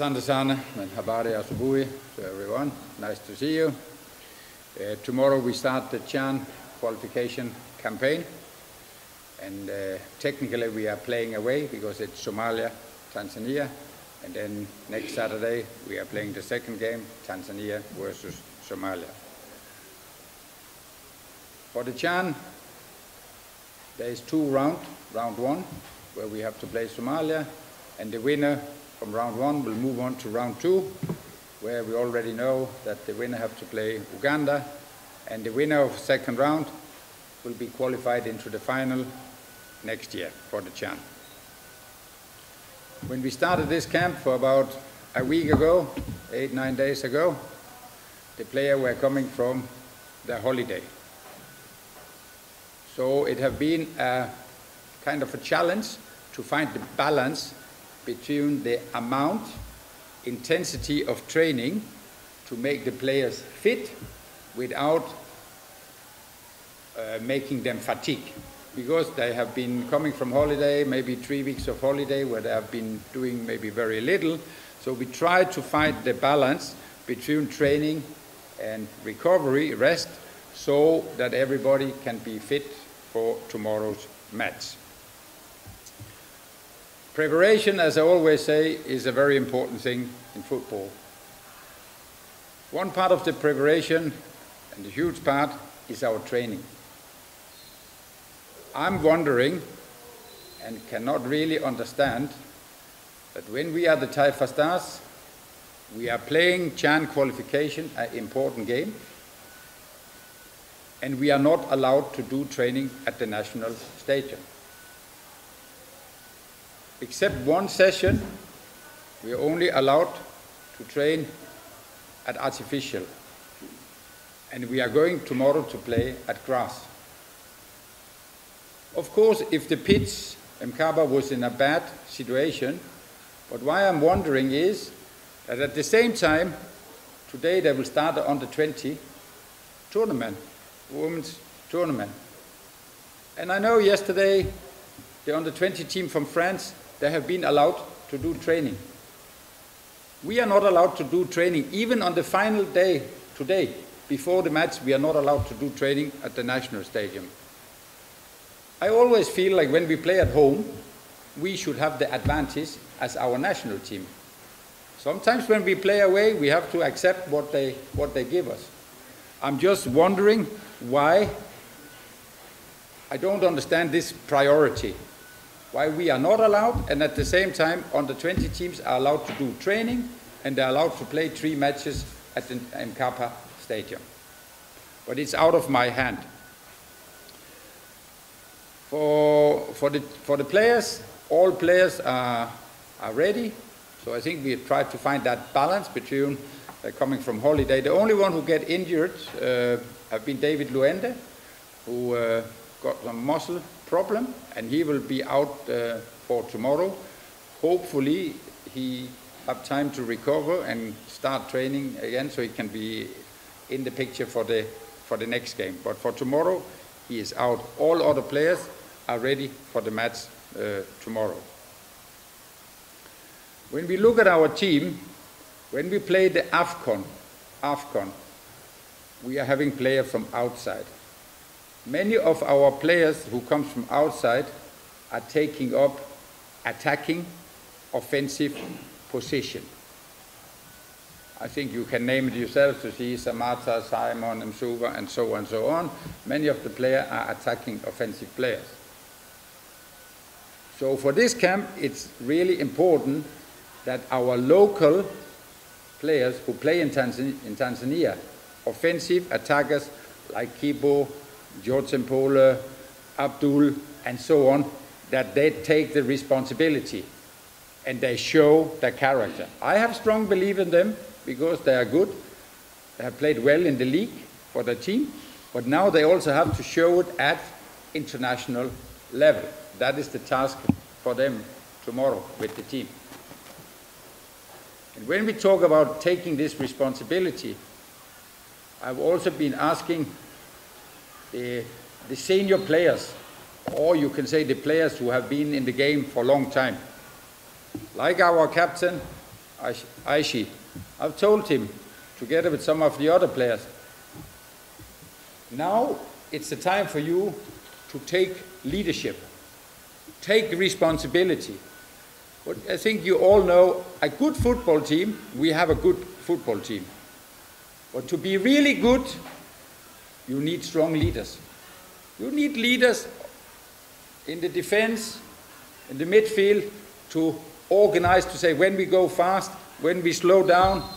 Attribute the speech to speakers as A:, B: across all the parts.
A: Asante sana and habari asubuhi to everyone. Nice to see you. Tomorrow we start the CHAN qualification campaign, and technically we are playing away because it's Somalia, Tanzania, and then next Saturday we are playing the second game, Tanzania versus Somalia. For the CHAN, there is two rounds. Round one, where we have to play Somalia, and the winner from round one will move on to round two, where we already know that the winner have to play Uganda, and the winner of the second round will be qualified into the final next year for the CHAN. When we started this camp for about a week ago, 8-9 days ago, the players were coming from their holiday. So it has been a kind of a challenge to find the balance between the amount, intensity of training to make the players fit without making them fatigue. Because they have been coming from holiday, maybe 3 weeks of holiday where they have been doing maybe very little. So we try to find the balance between training and recovery, rest, so that everybody can be fit for tomorrow's match. Preparation, as I always say, is a very important thing in football. One part of the preparation, and a huge part, is our training. I'm wondering, and cannot really understand, that when we are the Taifa Stars, we are playing CHAN qualification, an important game, and we are not allowed to do training at the national stadium. Except one session, we are only allowed to train at artificial. And we are going tomorrow to play at grass. Of course, if the pitch, Mkaba, was in a bad situation, but why I'm wondering is that at the same time, today they will start the under-20 tournament, women's tournament. And I know yesterday, the under-20 team from France, they have been allowed to do training. We are not allowed to do training, even on the final day, today, before the match, we are not allowed to do training at the national stadium. I always feel like when we play at home, we should have the advantage as our national team. Sometimes when we play away, we have to accept what they give us. I'm just wondering why I don't understand this priority. Why we are not allowed, and at the same time, under-20 teams are allowed to do training, and they're allowed to play 3 matches at the Mkapa Stadium. But it's out of my hand. For the players, all players are ready. So I think we try to find that balance between coming from holiday. The only one who get injured have been David Luhende, who got some muscle problem, and he will be out for tomorrow. Hopefully he have time to recover and start training again so he can be in the picture for the next game. But for tomorrow, he is out. All other players are ready for the match tomorrow. When we look at our team, when we play the AFCON, we are having players from outside. Many of our players who come from outside are taking up attacking, offensive position. I think you can name it yourself to see Samata, Simon, Msuva, and so on and so on. Many of the players are attacking offensive players. So for this camp, it's really important that our local players who play in Tanzania, offensive attackers like Kibo, George Mpole, Abdul, and so on, that they take the responsibility and they show their character. I have strong belief in them because they are good. They have played well in the league for their team, but now they also have to show it at international level. That is the task for them tomorrow with the team. And when we talk about taking this responsibility, I've also been asking the senior players, or you can say the players who have been in the game for a long time, like our captain, Aishi. I've told him, together with some of the other players, now it's the time for you to take leadership, take responsibility. But I think you all know a good football team, we have a good football team. But to be really good, you need strong leaders. You need leaders in the defense, in the midfield, to organize, to say when we go fast, when we slow down.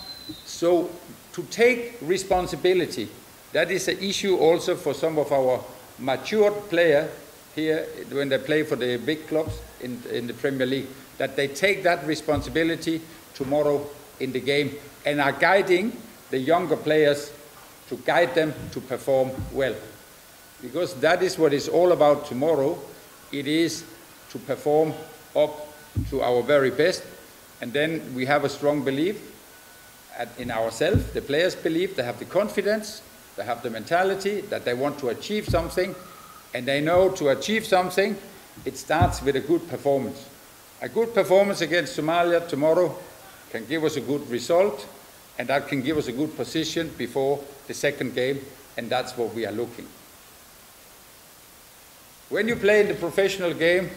A: So to take responsibility, that is an issue also for some of our matured players here when they play for the big clubs in the Premier League, that they take that responsibility tomorrow in the game and are guiding the younger players to guide them to perform well. Because that is what it's all about tomorrow. It is to perform up to our very best. And then we have a strong belief in ourselves. The players believe, they have the confidence, they have the mentality that they want to achieve something. And they know to achieve something, it starts with a good performance. A good performance against Somalia tomorrow can give us a good result, and that can give us a good position before the second game, and that's what we are looking. When you play in the professional game,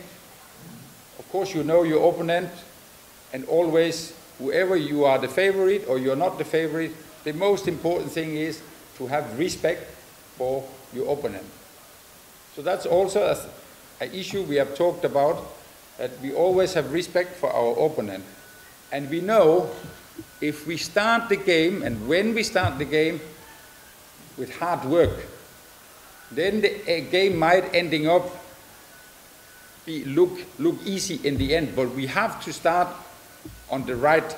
A: of course you know your opponent, and always, whoever you are the favorite or you're not the favorite, the most important thing is to have respect for your opponent. So that's also an issue we have talked about, that we always have respect for our opponent. And we know if we start the game, and when we start the game with hard work, then the game might ending up look easy in the end. But we have to start on the right,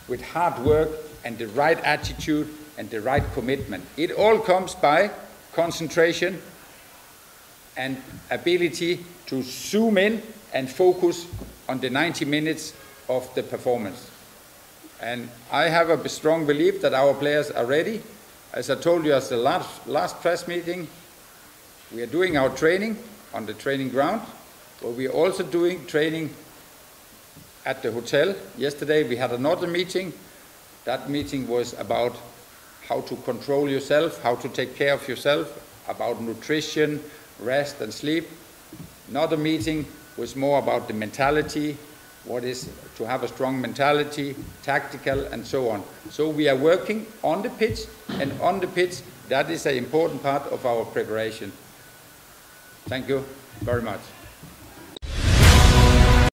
A: with hard work and the right attitude and the right commitment. It all comes by concentration and ability to zoom in and focus on the 90 minutes of the performance. And I have a strong belief that our players are ready. As I told you at the last press meeting, we are doing our training on the training ground, but we are also doing training at the hotel. Yesterday we had another meeting. That meeting was about how to control yourself, how to take care of yourself, about nutrition, rest and sleep. Another meeting was more about the mentality, what is to have a strong mentality, tactical and so on. So we are working on the pitch, and on the pitch that is an important part of our preparation. Thank you very much.